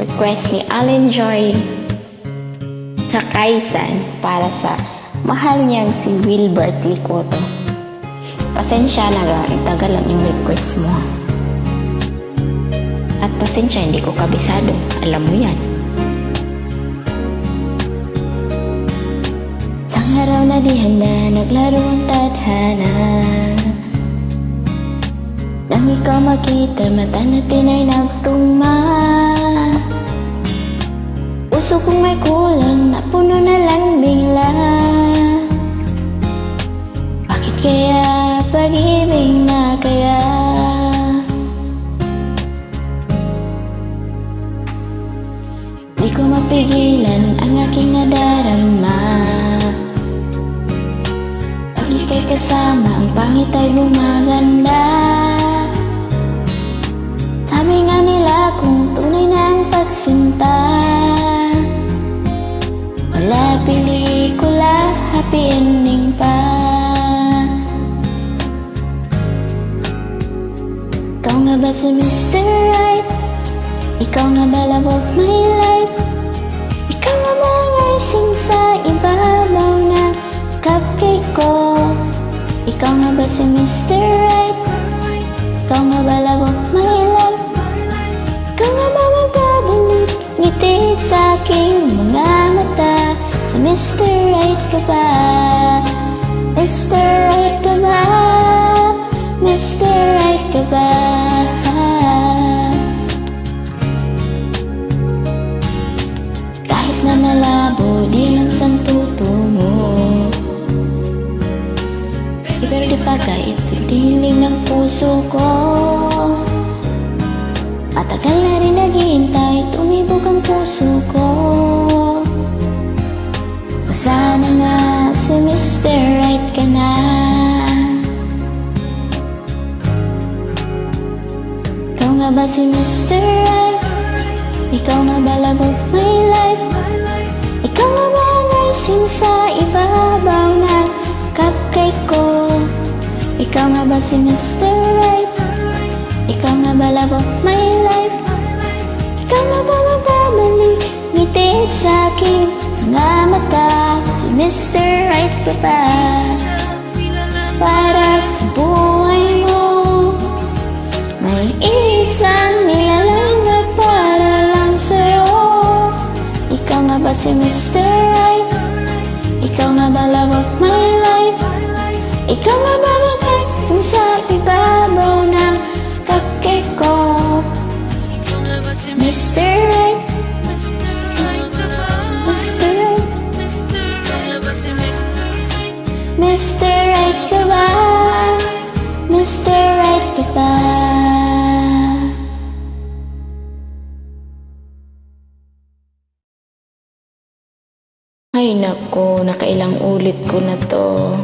request ni Allen Joy sa Kaisan para sa mahal niyang si Wilbert Licoto. Pasensya na, itagal lang yung request mo. At pasensya, hindi ko kabisado. Alam mo yan. Sang araw na di handa, naglaro ang tadhana. Nang ikaw makita, mata natin ay nagtuma. Puso kong may kulang, napuno na lang bigla. Bakit kaya pag-ibig na kaya? Di ko mapigilan ang aking nadarama. Pag ika'y kasama, ang pangit ay bumaganda. Sabi nga nila kung tunay na ang pagsinta, wala pelikula, happy ending pa. Ikaw nga ba si Mr. Right? Ikaw nga ba love of my life? Ikaw nga ba ang icing sa ibabaw na cupcake ko? Ikaw nga ba si Mr. Right? Ikaw nga ba love of my life? Ikaw nga ba magkabalik ngiti sa aking mga mata? Si Mr. Right ka ba? Mr. Right ka ba? Mr. Right ka ba? Kahit na malabo, di lang saan tutungo. Pero di pagkait, tiling ng puso ko. Matagal na rin naghihintay, tumibok ang puso ko. O sana nga si Mr. Right ka na. Ikaw nga ba si Mr. Right? Ikaw nga ba love of my life? Ikaw nga ba ang icing sa ibabaw na cupcake ko? Ikaw nga ba si Mr. Right? Ikaw nga ba love of my life? Ikaw nga ba magbabalik ngiti sa aking mga mata? Si Mr. Right ka ba? Para sa buhay mo, may isang nilalang na para lang sa'yo. Ikaw nga ba si Mr. Right? Ikaw nga ba love of my life? Ikaw nga ba mag-icing sa ibabaw ng cupcake ko? Mr. Right? Mr. Right? Mr. Right ka ba? Mr. Right ka ba? Ay nako, nakailang ulit ko na to.